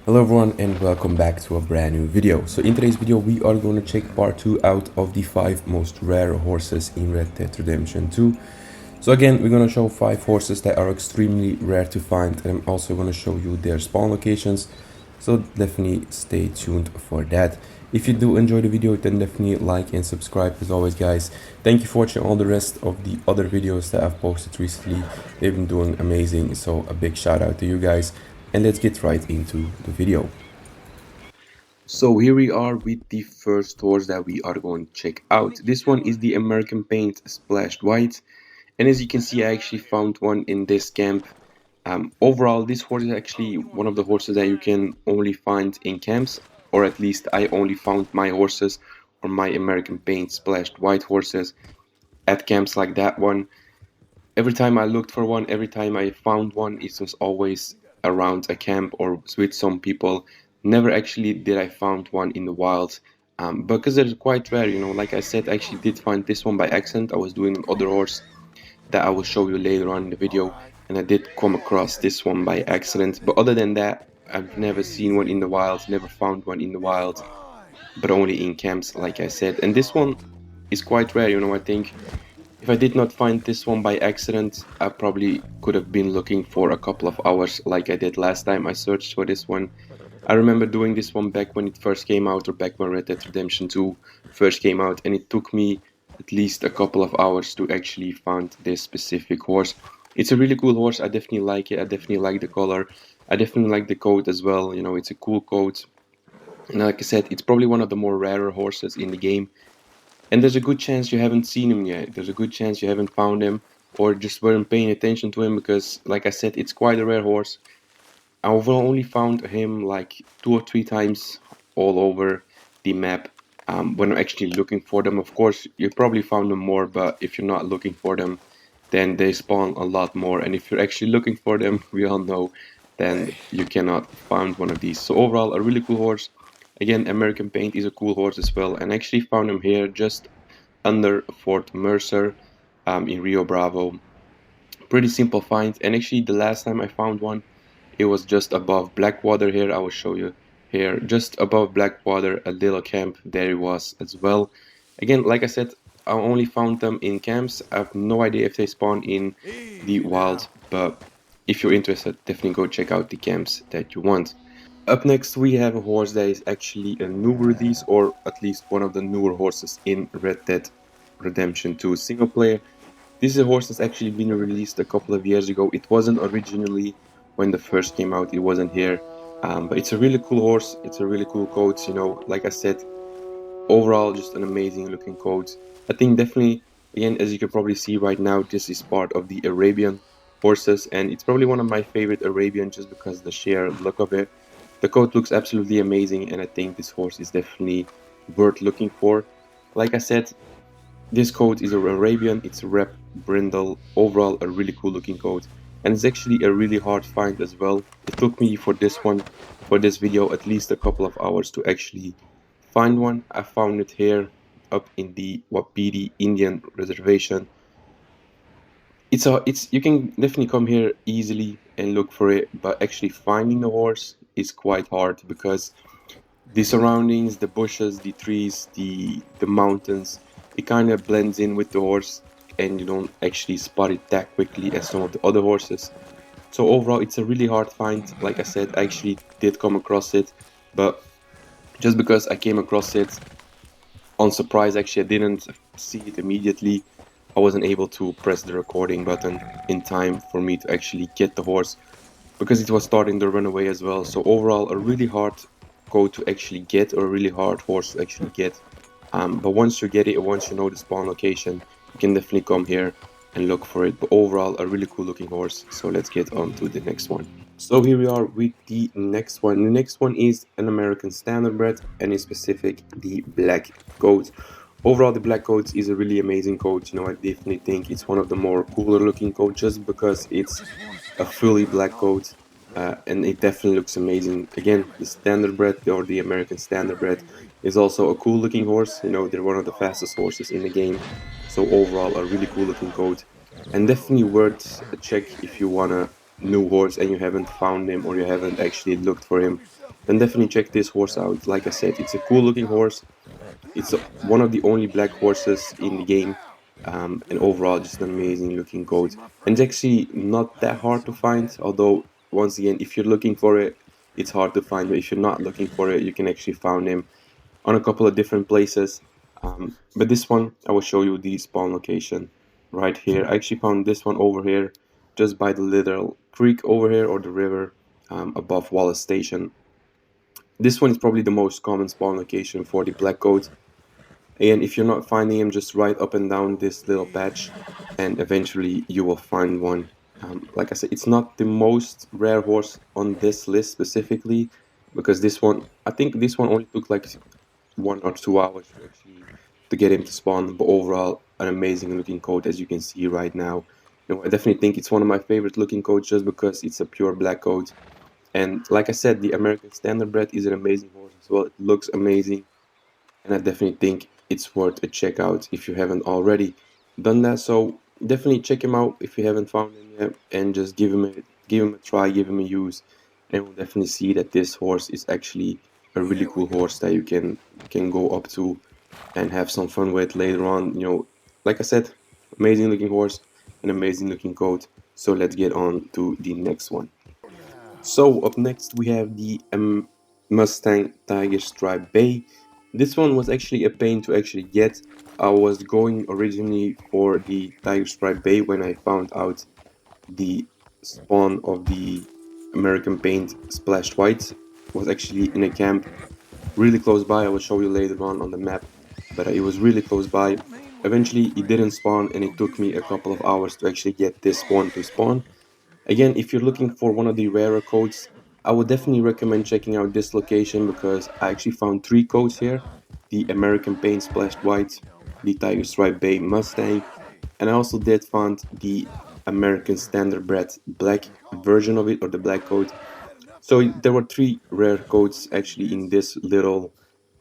Hello everyone and welcome back to a brand new video. So in today's video we are going to check part 2 out of the 5 most rare horses in Red Dead Redemption 2. So again, we're going to show 5 horses that are extremely rare to find, and I'm also going to show you their spawn locations. So definitely stay tuned for that. If you do enjoy the video, then definitely like and subscribe as always, guys. Thank you for watching all the rest of the other videos that I've posted recently. They've been doing amazing, so a big shout out to you guys. And let's get right into the video. So here we are with the first horse that we are going to check out. This one is the American Paint Splashed White. And as you can see, I actually found one in this camp. Overall, this horse is actually one of the horses that you can only find in camps. Or at least I only found my horses or my American Paint Splashed White horses at camps like that one. Every time I looked for one, every time I found one, it was always around a camp or with some people. Never actually did I found one in the wild, because they're quite rare, you know. Like I said, I actually did find this one by accident. I was doing another horse that I will show you later on in the video, and I did come across this one by accident. But other than that, I've never seen one in the wild, never found one in the wild, but only in camps, like I said. And this one is quite rare, you know. I think if I did not find this one by accident, I probably could have been looking for a couple of hours like I did last time I searched for this one. I remember doing this one back when it first came out, or back when Red Dead Redemption 2 first came out, and it took me at least a couple of hours to actually find this specific horse. It's a really cool horse. I definitely like it. I definitely like the color. I definitely like the coat as well. You know, it's a cool coat. And like I said, it's probably one of the more rarer horses in the game. And there's a good chance you haven't seen him yet. There's a good chance you haven't found him or just weren't paying attention to him, because, like I said, it's quite a rare horse. I've only found him like 2 or 3 times all over the map when I'm actually looking for them. Of course, you probably found them more, but if you're not looking for them, then they spawn a lot more. And if you're actually looking for them, we all know, then you cannot find one of these. So overall, a really cool horse. Again, American Paint is a cool horse as well, and I actually found him here just under Fort Mercer in Rio Bravo. Pretty simple find, and actually the last time I found one, it was just above Blackwater here. I will show you here, just above Blackwater, a little camp, there it was as well. Again, like I said, I only found them in camps. I have no idea if they spawn in the wild, but if you're interested, definitely go check out the camps that you want. Up next, we have a horse that is actually a new release, or at least one of the newer horses in Red Dead Redemption 2 single player. This is a horse that's actually been released a couple of years ago. It wasn't originally when the first came out, it wasn't here. But it's a really cool horse. It's a really cool coat, you know. Like I said, overall, just an amazing looking coat. I think definitely, again, as you can probably see right now, this is part of the Arabian horses, and it's probably one of my favorite Arabian just because the sheer look of it. The coat looks absolutely amazing, and I think this horse is definitely worth looking for. Like I said, this coat is an Arabian, it's a rep brindle, overall a really cool looking coat. And it's actually a really hard find as well. It took me for this one, for this video, at least a couple of hours to actually find one. I found it here up in the Wapiti Indian Reservation. You can definitely come here easily and look for it, but actually finding the horse is quite hard because the surroundings, the bushes, the trees, the mountains, it kind of blends in with the horse, and you don't actually spot it that quickly as some of the other horses. So overall, it's a really hard find. Like I said, I actually did come across it, but just because I came across it on surprise, actually I didn't see it immediately. I wasn't able to press the recording button in time for me to actually get the horse, because it was starting to run away as well. So overall, a really hard coat to actually get, or a really hard horse to actually get. But once you get it, once you know the spawn location, you can definitely come here and look for it. But overall, a really cool looking horse. So let's get on to the next one. So here we are with the next one. The next one is an American Standardbred, and in specific the black coat. Overall, the black coat is a really amazing coat. You know, I definitely think it's one of the more cooler looking coats just because it's a fully black coat. And it definitely looks amazing. Again, the Standardbred, or the American Standardbred, is also a cool looking horse. You know, they're one of the fastest horses in the game. So overall, a really cool looking coat, and definitely worth a check if you want a new horse and you haven't found him, or you haven't actually looked for him. then definitely check this horse out. Like I said, it's a cool looking horse. It's one of the only black horses in the game, and overall just an amazing looking coat. And it's actually not that hard to find, although once again, if you're looking for it, it's hard to find. But if you're not looking for it, you can actually find him on a couple of different places. But this one, I will show you the spawn location right here. I actually found this one over here, just by the little creek over here, or the river, above Wallace Station. This one is probably the most common spawn location for the black coat. And if you're not finding him, just ride up and down this little patch, and eventually you will find one. Like I said, it's not the most rare horse on this list specifically, because this one, I think this one only took like 1 or 2 hours to get him to spawn. But overall, an amazing looking coat, as you can see right now. I definitely think it's one of my favorite looking coats just because it's a pure black coat. And like I said, the American Standardbred is an amazing horse as well. It looks amazing, and I definitely think it's worth a check out if you haven't already done that. So definitely check him out if you haven't found him yet, and just give him a try, give him a use, and we'll definitely see that this horse is actually a really cool horse that you can go up to and have some fun with later on. Like I said, amazing looking horse, an amazing looking coat. So let's get on to the next one. So up next we have the Mustang Tiger Stripe Bay. This one was actually a pain to actually get. I was going originally for the Tiger Stripe Bay when I found out the spawn of the American Paint Splashed White was actually in a camp really close by. I will show you later on the map, but it was really close by. Eventually it didn't spawn, and it took me a couple of hours to actually get this one to spawn. Again, if you're looking for one of the rarer codes, I would definitely recommend checking out this location, because I actually found 3 codes here: the American Paint Splashed White, the Tiger Stripe Bay Mustang, and I also did find the American Standardbred black version of it, or the black code. So there were 3 rare codes actually in this little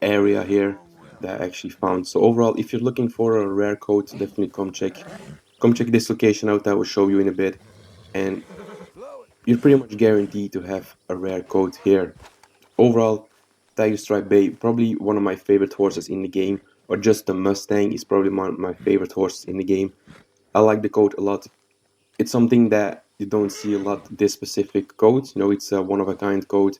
area here that I actually found. So overall, if you're looking for a rare code, definitely come check this location out. I will show you in a bit. And you're pretty much guaranteed to have a rare coat here. Overall, Tiger Stripe Bay, probably one of my favorite horses in the game, or just the Mustang is probably my favorite horse in the game. I like the coat a lot. It's something that you don't see a lot, this specific coat. It's a one-of-a-kind coat.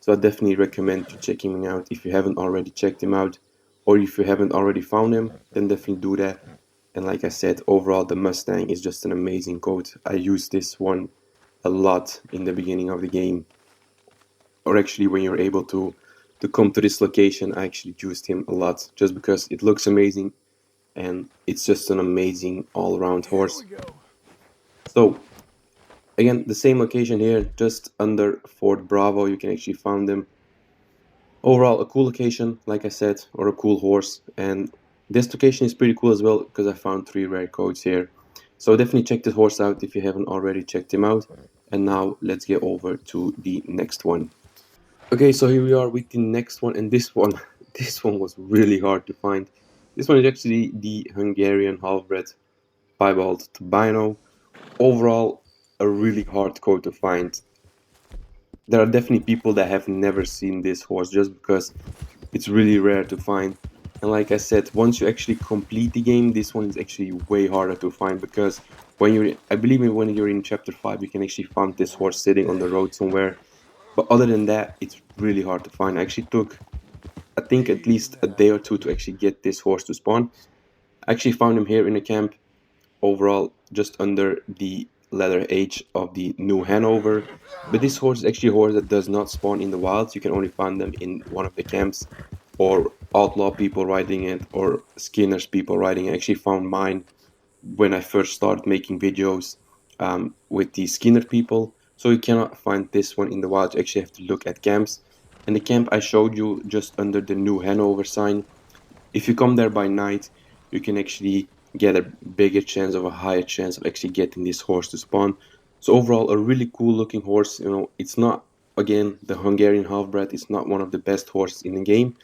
So I definitely recommend to check him out if you haven't already checked him out. Or if you haven't already found him, then definitely do that. And like I said, overall the Mustang is just an amazing coat. I used this one a lot in the beginning of the game, or actually when you're able to come to this location. I actually used him a lot just because it looks amazing, and it's just an amazing all-around horse. So again, the same location here, just under Fort Bravo, you can actually find them. Overall, a cool location, like I said, or a cool horse. And this location is pretty cool as well, because I found 3 rare codes here. So definitely check this horse out if you haven't already checked him out. And now let's get over to the next one. Okay, so here we are with the next one, and this one, this one was really hard to find. This one is actually the Hungarian Halfbred Piebald Albino. Overall, a really hard coat to find. There are definitely people that have never seen this horse just because it's really rare to find. And like I said, once you actually complete the game, this one is actually way harder to find, because I believe when you're in chapter 5, you can actually find this horse sitting on the road somewhere. But other than that, it's really hard to find. I actually took, I think, at least a day or 2 to actually get this horse to spawn. I actually found him here in a camp, overall just under the letter H of the New Hanover. But this horse is actually a horse that does not spawn in the wilds. You can only find them in one of the camps, or outlaw people riding it, or skinners people riding it. I actually found mine when I first started making videos with the Skinner people. So you cannot find this one in the wild. You actually have to look at camps. And the camp I showed you just under the New Hanover sign, if you come there by night, you can actually get a bigger chance, of a higher chance of actually getting this horse to spawn. So overall, a really cool looking horse. It's not, again, the Hungarian Halfbred is not one of the best horses in the game,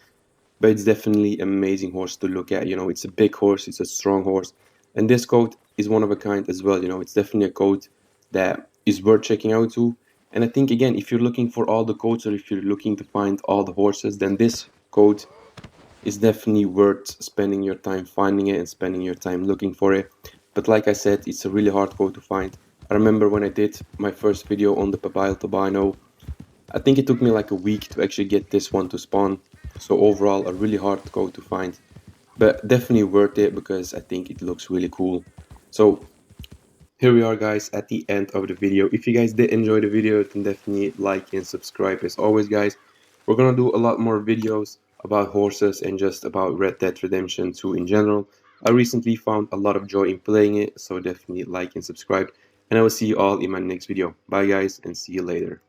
but it's definitely an amazing horse to look at. It's a big horse, it's a strong horse, and this coat is one of a kind as well. It's definitely a coat that is worth checking out too. And I think, again, if you're looking for all the codes, or if you're looking to find all the horses, then this code is definitely worth spending your time finding it and spending your time looking for it. But like I said, it's a really hard code to find. I remember when I did my first video on the Papile Albino, I think it took me like a week to actually get this one to spawn. So overall, a really hard code to find, but definitely worth it because I think it looks really cool. So here we are, guys, at the end of the video. If you guys did enjoy the video, then definitely like and subscribe. As always, guys, we're gonna do a lot more videos about horses and just about Red Dead Redemption 2 in general. I recently found a lot of joy in playing it, so definitely like and subscribe, and I will see you all in my next video. Bye, guys, and see you later.